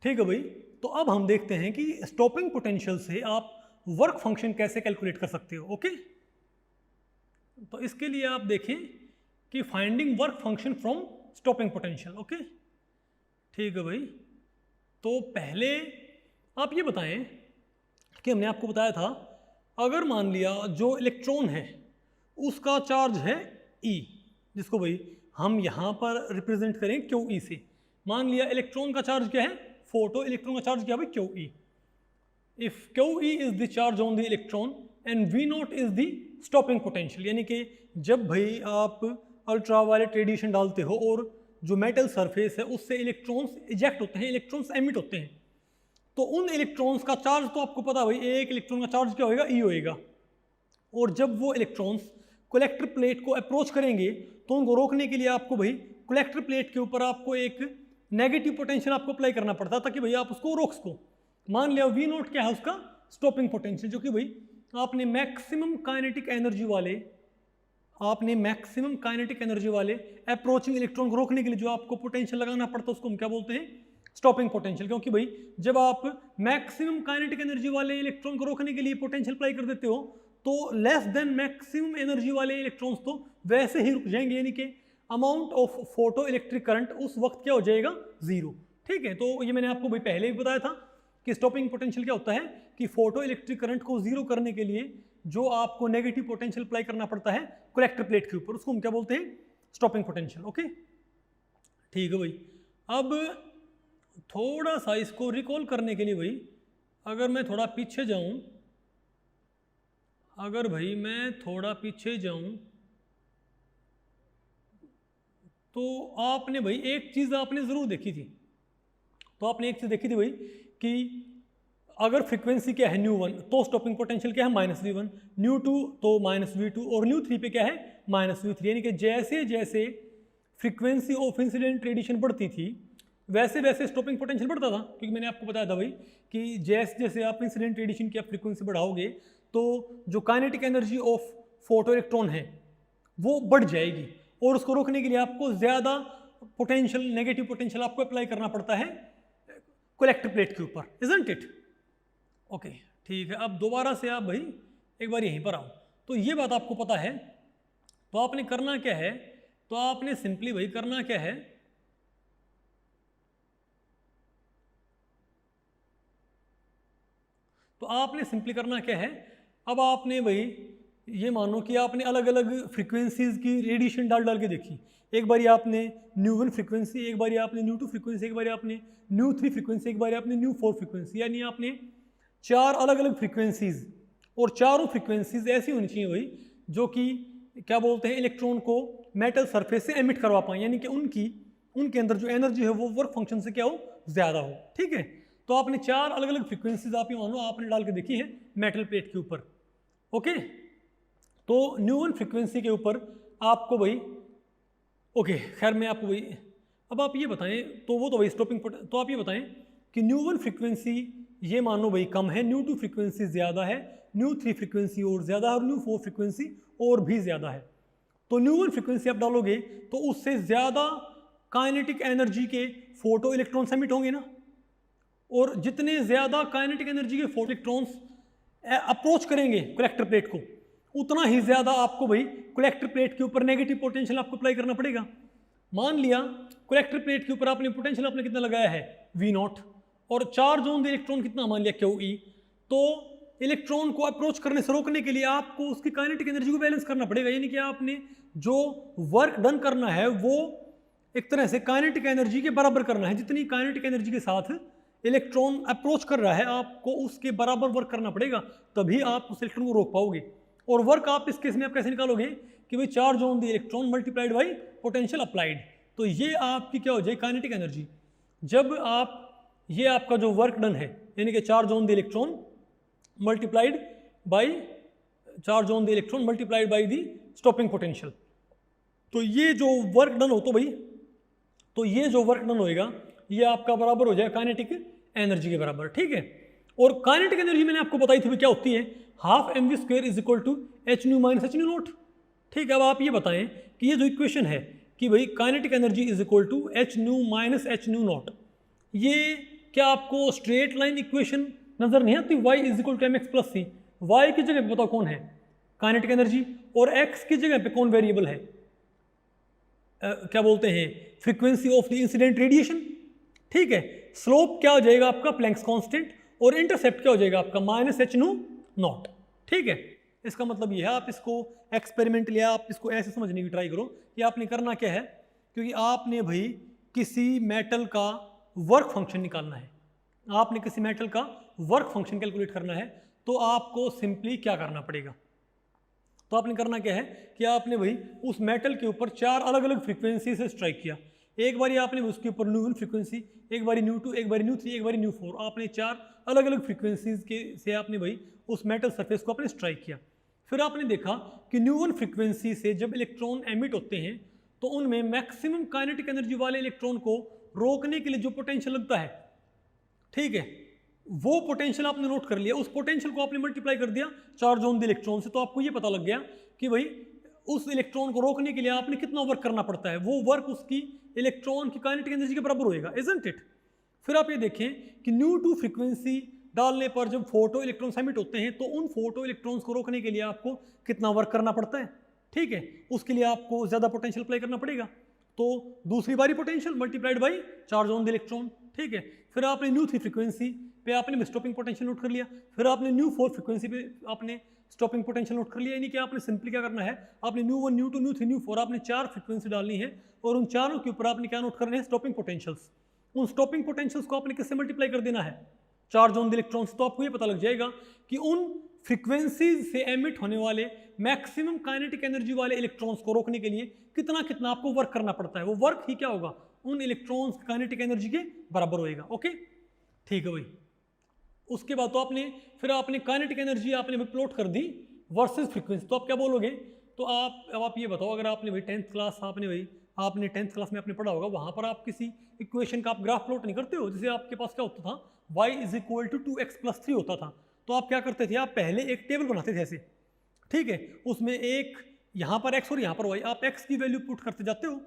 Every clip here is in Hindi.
ठीक है भाई। तो अब हम देखते हैं कि स्टॉपिंग पोटेंशियल से आप वर्क फंक्शन कैसे कैलकुलेट कर सकते हो। ओके, तो इसके लिए आप देखें कि finding work function from stopping potential. Okay, ठीक है भाई। तो पहले आप ये बताएं कि हमने आपको बताया था, अगर मान लिया जो इलेक्ट्रॉन है उसका चार्ज है E, जिसको भाई हम यहाँ पर रिप्रेजेंट करें QE से। मान लिया इलेक्ट्रॉन का चार्ज क्या है 4, तो इलेक्ट्रॉन का चार्ज क्या है भाई QE। If QE is the charge on the electron and V0 is the stopping potential, यानी कि जब भाई आप अल्ट्रावायलेट रेडिएशन डालते हो और जो मेटल सरफेस है उससे इलेक्ट्रॉन्स इजेक्ट होते हैं, इलेक्ट्रॉन्स एमिट होते हैं, तो उन इलेक्ट्रॉन्स का चार्ज तो आपको पता है भाई, एक इलेक्ट्रॉन का चार्ज क्या होएगा E होएगा। और जब वो इलेक्ट्रॉन्स कलेक्टर प्लेट को अप्रोच करेंगे तो उनको रोकने के लिए आपको भाई कलेक्टर प्लेट के ऊपर आपको एक नेगेटिव पोटेंशियल आपको अप्लाई करना पड़ता ताकि भाई आप उसको रोक सको। मान लिया V0 क्या है उसका स्टॉपिंग पोटेंशियल, जो कि भाई आपने मैक्सिमम काइनेटिक एनर्जी वाले अप्रोचिंग इलेक्ट्रॉन को रोकने के लिए जो आपको पोटेंशियल लगाना पड़ता है उसको हम क्या बोलते हैं स्टॉपिंग पोटेंशियल। क्योंकि भाई जब आप मैक्सिमम काइनेटिक एनर्जी वाले इलेक्ट्रॉन को रोकने के लिए पोटेंशियल अप्लाई कर देते हो तो लेस देन मैक्सिमम एनर्जी वाले इलेक्ट्रॉन्स तो वैसे ही रुक जाएंगे, यानी कि amount of photo electric current उस वक्त क्या हो जाएगा 0। ठीक है, तो ये मैंने आपको भाई पहले भी बताया था कि स्टॉपिंग पोटेंशियल क्या होता है कि फोटो इलेक्ट्रिक करंट को 0 करने के लिए जो आपको नेगेटिव पोटेंशियल अप्लाई करना पड़ता है कलेक्टर प्लेट के ऊपर, उसको हम क्या बोलते हैं स्टॉपिंग पोटेंशियल। ओके, ठीक है भाई। अब थोड़ा सा इसको रिकॉल करने के लिए भाई अगर मैं थोड़ा पीछे जाऊं, तो आपने भाई एक चीज़ आपने ज़रूर देखी थी, भाई कि अगर फ्रीक्वेंसी क्या है ν1 तो स्टॉपिंग पोटेंशियल क्या है -V1, ν2 तो -V2 और ν3 पे क्या है -V3, यानी कि जैसे जैसे फ्रीक्वेंसी ऑफ इंसिडेंट रेडिएशन बढ़ती थी वैसे वैसे स्टॉपिंग पोटेंशियल बढ़ता था। क्योंकि मैंने आपको बताया था भाई कि जैसे जैसे आप इंसिडेंट रेडिएशन की आप फ्रीक्वेंसी बढ़ाओगे तो जो kinetic energy of photo electron है वो बढ़ जाएगी और उसको रोकने के लिए आपको ज़्यादा पोटेंशियल नेगेटिव पोटेंशियल आपको अप्लाई करना पड़ता है कलेक्टर प्लेट के ऊपर, इजंट इट। ओके, ठीक है। अब दोबारा से आप भाई एक बार यहीं पर आओ, तो ये बात आपको पता है, तो आपने करना क्या है, तो आपने सिंपली भाई करना क्या है, तो आपने सिंपली करना क्या है, अब आपने भाई ये मानो कि आपने अलग अलग फ्रीक्वेंसीज की रेडिएशन डाल डाल के देखी। एक बारी आपने ν1 फ्रीक्वेंसी, एक बारी आपने ν2 फ्रीक्वेंसी, एक बारी आपने ν3 फ्रीक्वेंसी, एक बारी आपने ν4 फ्रीक्वेंसी, यानी आपने 4 अलग अलग फ्रीक्वेंसीज, और चारों फ्रीक्वेंसीज ऐसी होनी चाहिए भाई जो कि क्या बोलते हैं इलेक्ट्रॉन को मेटल सरफेस से एमिट करवा पाए, यानी कि उनके अंदर जो एनर्जी है वो वर्क फंक्शन से क्या हो ज़्यादा हो। ठीक है, तो आपने 4 अलग अलग फ्रीक्वेंसीज आप ये मानो आपने डाल के देखी है मेटल प्लेट के ऊपर। ओके, तो ν1 फ्रीक्वेंसी के ऊपर आपको भाई ओके खैर मैं आपको भाई अब आप ये बताएं, तो वो तो भाई स्टॉपिंग तो आप ये बताएं कि ν1 फ्रीक्वेंसी ये मानो भाई कम है, ν2 फ्रीक्वेंसी ज़्यादा है, ν3 फ्रीक्वेंसी और ज़्यादा है और ν4 फ्रीक्वेंसी और भी ज़्यादा है। तो ν1 फ्रीक्वेंसी आप डालोगे तो उससे ज़्यादा काइनेटिक एनर्जी के फोटो इलेक्ट्रॉन्स एमिट होंगे ना, और जितने ज़्यादा काइनेटिक एनर्जी के फोटो इलेक्ट्रॉन्स अप्रोच करेंगे कलेक्टर प्लेट को उतना ही ज़्यादा आपको भाई कलेक्टर प्लेट के ऊपर नेगेटिव पोटेंशियल आपको अप्लाई करना पड़ेगा। मान लिया कलेक्टर प्लेट के ऊपर आपने पोटेंशियल आपने कितना लगाया है V0 और चार्ज ऑन द इलेक्ट्रॉन कितना मान लिया QE, तो इलेक्ट्रॉन को अप्रोच करने से रोकने के लिए आपको उसकी काइनेटिक एनर्जी को बैलेंस करना पड़ेगा, यानी कि आपने जो वर्क डन करना है वो एक तरह से काइनेटिक एनर्जी के बराबर करना है। जितनी काइनेटिक एनर्जी के साथ इलेक्ट्रॉन अप्रोच कर रहा है आपको उसके बराबर वर्क करना पड़ेगा, तभी आप उस इलेक्ट्रॉन को रोक पाओगे। और वर्क आप इस केस में आप कैसे निकालोगे कि भाई charge on the electron multiplied by potential applied, तो ये आपकी क्या हो जाए काइनेटिक एनर्जी। जब आप ये आपका जो वर्क डन है यानी कि charge on the electron multiplied by the stopping potential, तो ये जो वर्क डन हो तो भाई तो ये जो वर्क डन होएगा ये आपका बराबर हो जाए काइनेटिक एनर्जी के बराबर। ठीक है, और काइनेटिक एनर्जी मैंने आपको बताई थी क्या होती है, ½ mv² is equal to hν minus hν0। ठीक है, अब आप ये बताएं कि ये जो इक्वेशन है कि भाई kinetic energy is equal to hν minus hν0, ये क्या आपको स्ट्रेट लाइन इक्वेशन नजर नहीं आती? y is equal to mx plus सी। वाई की जगह पे बताओ कौन है? Kinetic energy. और x की जगह पे कौन वेरिएबल है? क्या बोलते हैं? Frequency of the incident radiation. ठीक है। स्लोप क्या हो जाएगा आपका? Planck's constant. और इंटरसेप्ट क्या हो जाएगा आपका? Minus H nu naught. ठीक है। इसका मतलब ये है, आप इसको एक्सपेरिमेंट लिया, आप इसको ऐसे समझने की ट्राई करो कि आपने करना क्या है। क्योंकि आपने भाई किसी मेटल का वर्क फंक्शन निकालना है, आपने किसी मेटल का वर्क फंक्शन कैलकुलेट करना है, तो आपको सिंपली क्या करना पड़ेगा? तो आपने करना क्या है कि आपने भाई उस मेटल के ऊपर 4 अलग अलग फ्रीक्वेंसी से स्ट्राइक किया। एक बारी आपने उसके ऊपर न्यू 1 फ्रीक्वेंसी, एक बारी न्यू 2, एक बारी न्यू 3, एक बारी न्यू 4, आपने 4 अलग अलग फ्रीक्वेंसीज के से आपने भाई उस मेटल सरफेस को आपने स्ट्राइक किया। फिर आपने देखा कि न्यू 1 फ्रीक्वेंसी से जब इलेक्ट्रॉन एमिट होते हैं तो उनमें मैक्सिमम काइनेटिक एनर्जी वाले इलेक्ट्रॉन को रोकने के लिए जो पोटेंशियल लगता है, ठीक है, वो पोटेंशियल आपने नोट कर लिया। उस पोटेंशियल को आपने मल्टीप्लाई कर दिया चार्ज ऑन द इलेक्ट्रॉन से, तो आपको ये पता लग गया कि भाई उस इलेक्ट्रॉन को रोकने के लिए आपने कितना वर्क करना पड़ता है। वो वर्क उसकी इलेक्ट्रॉन की काइनेटिक एनर्जी के बराबर होएगा, इजंट इट? फिर आप ये देखें कि न्यू 2 फ्रीक्वेंसी डालने पर जब फोटो इलेक्ट्रॉन्स एमिट होते हैं तो उन फोटो इलेक्ट्रॉन्स को रोकने के लिए आपको कितना वर्क करना पड़ता है। ठीक है, उसके लिए आपको ज़्यादा पोटेंशियल अप्लाई करना पड़ेगा, तो दूसरी बारी potential multiplied by charge on the electron. ठीक है, फिर आपने न्यू 3 फ्रीक्वेंसी पे आपने स्टॉपिंग पोटेंशियल नोट कर लिया। फिर आपने न्यू 4 फ्रीक्वेंसी पे आपने स्टॉपिंग पोटेंशियल नोट कर लिया। यानी कि आपने सिंपली क्या करना है, आपने न्यू 1, न्यू 2, न्यू 3, न्यू 4 आपने 4 फ्रीक्वेंसी डालनी है और उन चारों के ऊपर आपने क्या नोट करने हैं? Stopping potentials. उन स्टॉपिंग पोटेंशियल्स को आपने किससे मल्टीप्लाई कर देना है? Charge on the electrons. तो आपको ये पता लग जाएगा कि उन फ्रीक्वेंसीज से एमिट होने वाले मैक्सिमम काइनेटिक एनर्जी वाले इलेक्ट्रॉन्स को रोकने के लिए कितना कितना आपको वर्क करना पड़ता है। वो वर्क ही क्या होगा? उन इलेक्ट्रॉन्स काइनेटिक एनर्जी के बराबर होएगा। ओके, ठीक है भाई। उसके बाद तो आपने काइनेटिक एनर्जी आपने प्लॉट कर दी वर्सेस फ्रीक्वेंसी। तो आप क्या बोलोगे? तो आप ये बताओ, अगर आपने भाई 10th क्लास आपने 10th क्लास में आपने पढ़ा होगा, वहाँ पर आप किसी इक्वेशन का आप ग्राफ प्लॉट नहीं करते हो। जैसे आपके पास क्या होता था, y is equal to 2x plus 3 होता था। तो आप क्या करते थे? आप पहले एक टेबल बनाते थे ऐसे, ठीक है, उसमें एक यहाँ पर x और यहाँ पर y, आप x की वैल्यू पुट करते जाते हो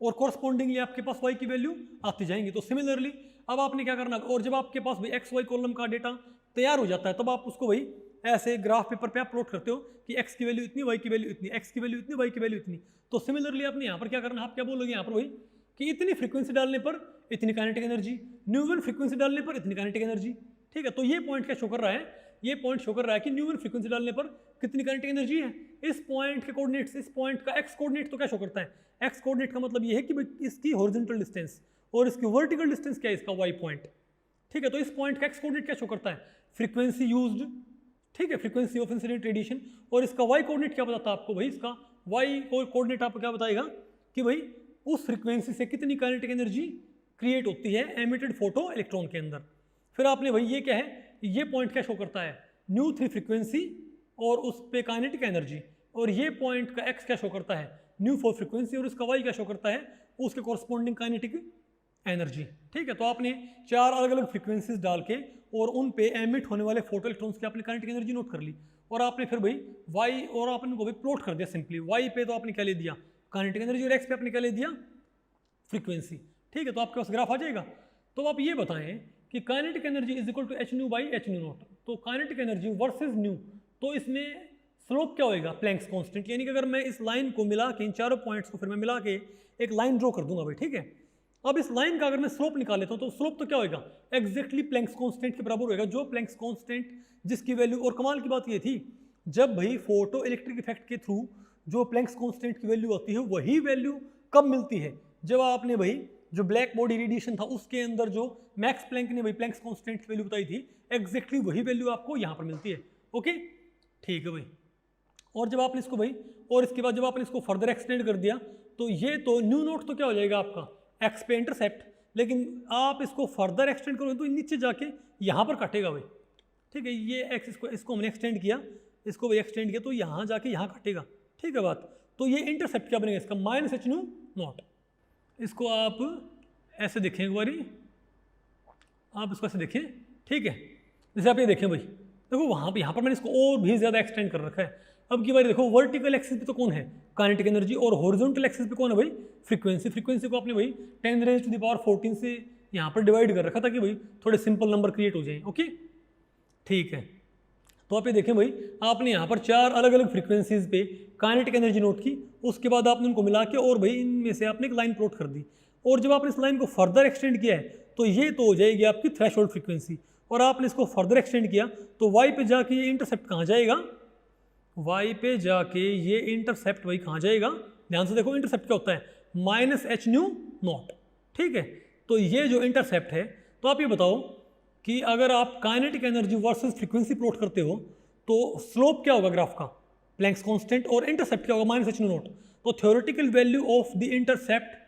और कॉरस्पॉन्डिंगली आपके पास y की वैल्यू आती जाएंगी। तो सिमिलरली अब आपने क्या करना, और जब आपके पास भाई एक्स वाई कॉलम का डेटा तैयार हो जाता है तब आप उसको भाई ऐसे ग्राफ पेपर पे आप प्लॉट करते हो कि x की वैल्यू इतनी, y की वैल्यू इतनी, x की वैल्यू इतनी, y की वैल्यू इतनी। तो सिमिलरली आपने यहाँ पर क्या करना, आप क्या बोलोगे यहाँ पर भाई कि इतनी फ्रीक्वेंसी डालने पर इतनी काइनेटिक एनर्जी, न्यू 1 फ्रीक्वेंसी डालने पर इतनी काइनेटिक एनर्जी। ठीक है, तो ये पॉइंट क्या शो कर रहा है? ये पॉइंट शो कर रहा है कि न्यू 1 फ्रीक्वेंसी डालने पर कितनी काइनेटिक एनर्जी है। इस पॉइंट के कोऑर्डिनेट्स, इस पॉइंट का एक्स कोऑर्डिनेट तो क्या शो करता है? एक्स कोऑर्डिनेट का मतलब ये है कि इसकी हॉरिजॉन्टल डिस्टेंस और इसकी वर्टिकल डिस्टेंस क्या है, इसका वाई पॉइंट। ठीक है, तो इस पॉइंट का एक्स कोऑर्डिनेट क्या शो करता है? फ्रीक्वेंसी यूज्ड, ठीक है, फ्रीक्वेंसी ऑफ इंसिडेंट रेडिएशन। और इसका वाई कोऑर्डिनेट क्या बताता है आपको? भाई इसका वाई कोऑर्डिनेट आपको क्या बताएगा कि भाई उस फ्रीक्वेंसी से कितनी काइनेटिक एनर्जी क्रिएट होती है एमिटेड फोटो इलेक्ट्रॉन के अंदर। फिर आपने भाई ये क्या है, ये पॉइंट क्या शो करता है? न्यू 3 फ्रीक्वेंसी और उस पे काइनेटिक एनर्जी। और ये पॉइंट का एक्स क्या शो करता है? New 4 frequency. और इसका वाई क्या शो करता है? उसके कॉरस्पॉन्डिंग काइनेटिक एनर्जी। ठीक है, तो आपने 4 अलग अलग फ्रीक्वेंसीज डाल के और उन पे एमिट होने वाले फोटो इलेक्ट्रॉन्स की आपने काइनेटिक एनर्जी नोट कर ली। और आपने फिर भाई वाई और आपने को भी प्लॉट कर दिया सिंपली। वाई पे तो आपने क्या ले दिया? Kinetic energy. और एक्स पे आपने क्या ले दिया? फ्रीक्वेंसी। ठीक है, तो आपके पास ग्राफ आ जाएगा। तो आप ये बताएं कि kinetic energy is equal to H nu by H nu naught. तो काइनेटिक एनर्जी वर्सेस न्यू, तो इसमें स्लोप क्या होएगा? Planck's constant. यानी कि अगर मैं इस लाइन को मिला के, इन चारों पॉइंट्स को फिर मैं मिला के एक लाइन ड्रॉ कर दूंगा भाई। ठीक है, अब इस लाइन का अगर मैं स्लोप निकाल लेता हूं तो स्लोप तो क्या होएगा? एग्जैक्टली प्लैंक्स कांस्टेंट के बराबर होएगा। जो प्लैंक्स कांस्टेंट जिसकी वैल्यू, और कमाल की बात ये थी, जब भाई फोटो इलेक्ट्रिक इफेक्ट के थ्रू जो प्लैंक्स कांस्टेंट की वैल्यू आती है, वही वैल्यू कब मिलती है? जब आपने भाई जो ब्लैक बॉडी रेडिएशन था उसके अंदर जो मैक्स प्लैंक ने भाई प्लैंक्स कांस्टेंट की वैल्यू बताई थी, एग्जैक्टली वही वैल्यू आपको यहाँ पर मिलती है। ओके, ठीक है भाई। और जब आपने इसको भाई, और इसके बाद जब आपने इसको फर्दर एक्सटेंड कर दिया तो ये तो न्यू नोट तो क्या हो जाएगा आपका? एक्स पे इंटरसेप्ट। लेकिन आप इसको फर्दर एक्सटेंड करोगे तो नीचे जाके यहाँ पर कटेगा भाई। ठीक है, ये एक्स, इसको हमने एक्सटेंड किया, इसको भाई एक्सटेंड किया, तो यहाँ जाके यहाँ कटेगा। ठीक है बात। तो ये इंटरसेप्ट क्या बनेगा इसका? Minus H nu not. इसको आप ऐसे देखें एक बारी, आप इसको ऐसे देखें। ठीक है, जैसे आप ये देखें भाई, देखो वहाँ पे, यहाँ पर मैंने इसको और भी ज़्यादा एक्सटेंड कर रखा है। अब की बारी देखो, वर्टिकल एक्सिस पे तो कौन है? Kinetic energy. और हॉरिजॉन्टल एक्सिस पे कौन है भाई? फ्रीक्वेंसी। फ्रीक्वेंसी को आपने भाई 10⁻⁴ से यहाँ पर डिवाइड कर रखा था कि भाई थोड़े सिंपल नंबर क्रिएट हो जाए। ओके, ठीक है। तो आप ये देखें भाई, आपने यहाँ पर 4 अलग अलग फ्रीक्वेंसीज पे काइनेटिक एनर्जी नोट की, उसके बाद आपने उनको मिला के और भाई इनमें से आपने एक लाइन प्लॉट कर दी, और जब आपने इस लाइन को फर्दर एक्सटेंड किया है तो ये तो हो जाएगी आपकी थ्रेशोल्ड फ्रीक्वेंसी, और आपने इसको फर्दर एक्सटेंड किया तो वाई पे जाके ये इंटरसेप्ट कहाँ जाएगा, वाई पे जाके ये इंटरसेप्ट भाई कहाँ जाएगा, ध्यान से देखो इंटरसेप्ट क्या होता है, -h न्यू नॉट। ठीक है, तो ये जो इंटरसेप्ट है, तो आप ये बताओ कि अगर आप kinetic energy versus frequency plot करते हो तो स्लोप क्या होगा ग्राफ का, प्लैंक्स कांस्टेंट, और इंटरसेप्ट क्या होगा, -h न्यू नॉट। तो theoretical value of the intercept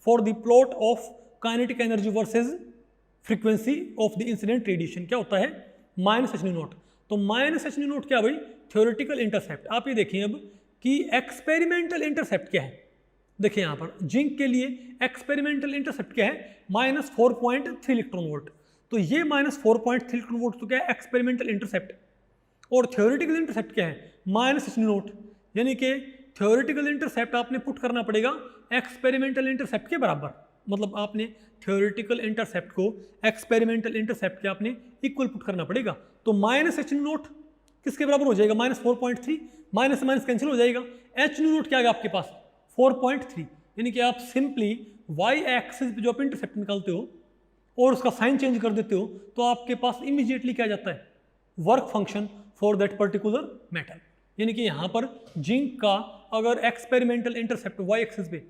for the plot of kinetic energy versus frequency of the incident radiation क्या होता है, -h न्यू नॉट। तो -h न्यू नॉट क्या भाई, थ्योरेटिकल इंटरसेप्ट। आप ये देखिए अब कि एक्सपेरिमेंटल इंटरसेप्ट क्या है, देखिए यहाँ पर जिंक के लिए एक्सपेरिमेंटल इंटरसेप्ट क्या है, -4.3 इलेक्ट्रॉन वोल्ट। तो ये -4.3 इलेक्ट्रॉन वोल्ट तो क्या है, एक्सपेरिमेंटल इंटरसेप्ट, और थ्योरेटिकल इंटरसेप्ट क्या है, -h न्यू नॉट। यानी कि थ्योरेटिकल इंटरसेप्ट आपने पुट करना पड़ेगा एक्सपेरिमेंटल इंटरसेप्ट के बराबर, मतलब आपने थ्योरेटिकल इंटरसेप्ट को एक्सपेरिमेंटल इंटरसेप्ट के आपने इक्वल पुट करना पड़ेगा। तो -h न्यू नॉट किसके बराबर हो जाएगा, -4.3, माइनस माइनस कैंसिल हो जाएगा, h न्यू नॉट क्या आएगा आपके पास 4.3। यानी कि आप सिंपली वाई एक्सिस पे जो आप इंटरसेप्ट निकालते हो और उसका साइन चेंज कर देते हो तो आपके पास इमीडिएटली क्या जाता है, work function for that particular metal. यानी कि यहाँ पर जिंक का अगर एक्सपेरिमेंटल इंटरसेप्ट वाई एक्सिस पे,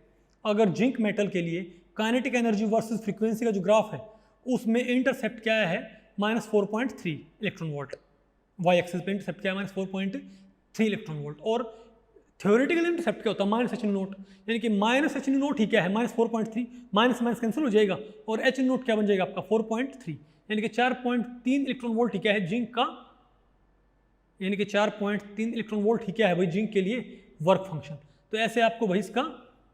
अगर जिंक मेटल के लिए काइनेटिक एनर्जी वर्सेस फ्रीक्वेंसी का जो ग्राफ है उसमें इंटरसेप्ट क्या है, -4.3 इलेक्ट्रॉन वोल्ट, वाई एक्सिस पे इंटरसेप्ट क्या है, -4.3 इलेक्ट्रॉन वोल्ट, और थ्योरेटिकल इंटरसेप्ट क्या होता है, -h न्यू नॉट। यानी कि -h न्यू नॉट ही क्या है, -4.3, माइनस माइनस कैंसिल हो जाएगा, और h न्यू नॉट क्या बन जाएगा आपका 4.3, यानी कि 4.3 इलेक्ट्रॉन वोल्ट ही क्या है जिंक का, यानी कि 4.3 इलेक्ट्रॉन वोल्ट ही क्या है भाई जिंक के लिए वर्क फंक्शन। तो ऐसे आपको भाई इसका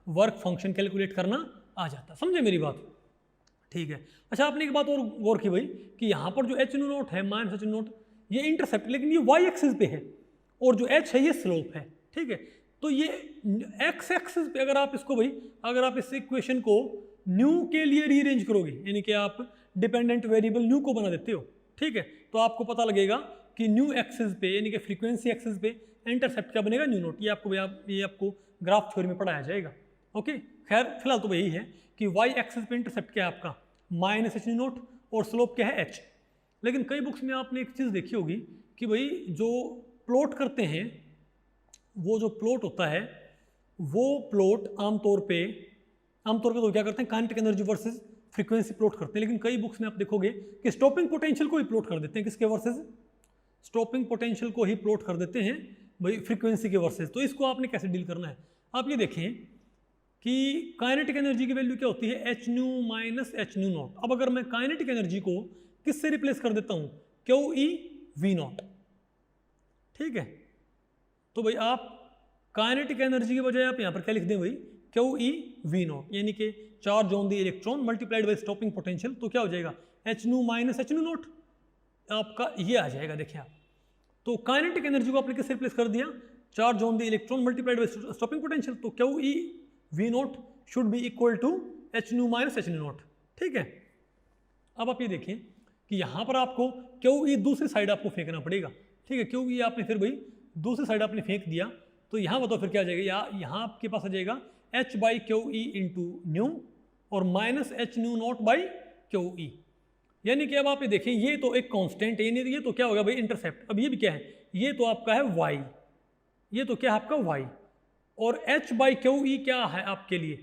वर्क फंक्शन कैलकुलेट करना आ जाता, समझे मेरी बात, ठीक है। अच्छा, आपने एक बात और गौर की भाई कि यहाँ पर जो h न्यू नॉट है, -h न्यू नॉट, ये इंटरसेप्ट, लेकिन ये वाई एक्सिस पे है, और जो h है ये स्लोप है, ठीक है। तो ये x एक्सिस पे अगर आप इसको भाई, अगर आप इस इक्वेशन को न्यू के लिए रीअरेंज करोगे, यानी कि आप डिपेंडेंट वेरिएबल न्यू को बना देते हो, ठीक है, तो आपको पता लगेगा कि न्यू एक्सिस पे, यानी कि फ्रीक्वेंसी एक्सिस पे इंटरसेप्ट क्या बनेगा, न्यू नॉट। ये आपको ग्राफ थ्योरी में पढ़ाया जाएगा। ओके, खैर फिलहाल तो यही है कि वाई एक्सिस पे इंटरसेप्ट क्या है आपका, -h न्यू नॉट, और स्लोप क्या है h। लेकिन कई बुक्स में आपने एक चीज़ देखी होगी कि भाई जो प्लॉट करते हैं, वो जो प्लॉट होता है वो प्लॉट आमतौर पे तो क्या करते हैं, kinetic energy versus frequency plot करते हैं। लेकिन कई बुक्स में आप देखोगे कि स्टॉपिंग पोटेंशियल को ही प्लॉट कर देते हैं, किसके वर्सेस, स्टॉपिंग पोटेंशियल को ही प्लॉट कर देते हैं भाई फ्रीक्वेंसी के वर्सेस। तो इसको आपने कैसे डील करना है, आप ये देखें कि काइनेटिक एनर्जी की वैल्यू क्या होती है, h nu minus h nu not. अब अगर मैं काइनेटिक एनर्जी को किससे रिप्लेस कर देता हूँ, QE V नॉट, ठीक है। तो भाई आप काइनेटिक एनर्जी के बजाय आप यहाँ पर क्या लिख दें भाई, QE V नॉट, यानी कि charge on the electron multiplied by stopping potential, तो क्या हो जाएगा h nu minus h nu not, आपका ये आ जाएगा। देखिए आप, तो काइनेटिक एनर्जी को आपने किससे रिप्लेस कर दिया, charge on the electron multiplied by stopping potential, तो QE V naught should be equal to h nu minus h nu naught, ठीक है। अब आप ये देखें कि यहाँ पर आपको QE दूसरी साइड आपको फेंकना पड़ेगा, ठीक है। QE आपने फिर भाई दूसरी साइड आपने फेंक दिया, तो यहाँ बताओ फिर क्या आ जाएगा, यहाँ आपके पास आ जाएगा h by QE into nu और minus h nu not by QE। यानी कि अब आप ये देखें, ये तो एक कांस्टेंट है, ये तो क्या होगा भाई इंटरसेप्ट। अब ये भी क्या है, ये तो आपका है y, ये तो क्या है आपका y, और h बाई QE क्या है आपके लिए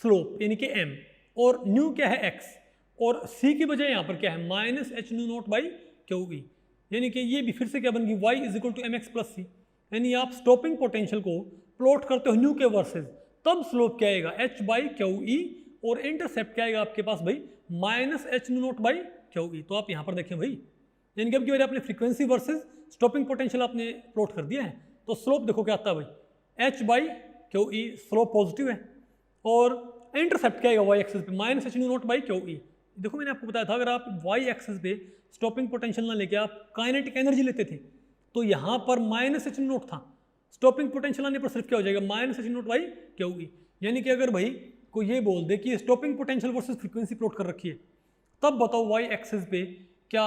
स्लोप, यानी कि m, और न्यू क्या है x, और c की बजाय यहाँ पर क्या है minus h nu not by QE। यानी कि ये भी फिर से क्या बन गई, y is equal to mx plus c। यानी आप स्टॉपिंग पोटेंशियल को प्लॉट करते हो न्यू के वर्सेस, तब स्लोप क्या आएगा h बाई QE, और इंटरसेप्ट क्या आएगा आपके पास भाई -h nu not by QE। तो आप यहाँ पर देखें भाई, यानी कि अब की बार आपने फ्रीक्वेंसी वर्सेस स्टॉपिंग पोटेंशियल आपने प्लॉट कर दिया है, तो स्लोप देखो क्या आता है भाई, h by QE, slope positive है, और इंटरसेप्ट क्या आएगा y एक्सिस पे -h nu not by QE। देखो मैंने आपको बताया था, अगर आप y एक्सिस पे स्टॉपिंग पोटेंशियल ना लेके आप काइनेटिक एनर्जी लेते थे, तो यहाँ पर -h नॉट था, स्टॉपिंग पोटेंशियल आने पर सिर्फ क्या हो जाएगा -h नॉट बाई QE। यानी कि अगर भाई कोई ये बोल दे कि stopping potential versus frequency plot कर रखी है, तब बताओ वाई एक्सिस पे क्या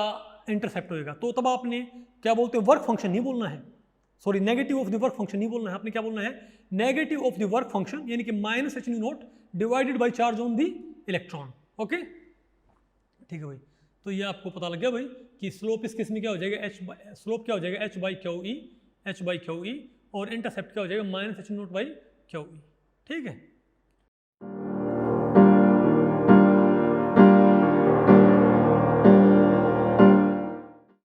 इंटरसेप्ट होएगा। तो तब आपने क्या बोलते हैं, वर्क फंक्शन नहीं बोलना है, sorry negative of the work function नहीं बोलना है, आपने क्या बोलना है, negative of the work function, यानी कि minus H nu not divided by charge on the electron. Okay ठीक है भाई, तो ये आपको पता लग गया भाई कि स्लोप इस केस में क्या हो जाएगा, स्लोप क्या हो जाएगा एच बाई क्यू ई, और इंटरसेप्ट क्या हो जाएगा minus H not by Q E. ठीक है।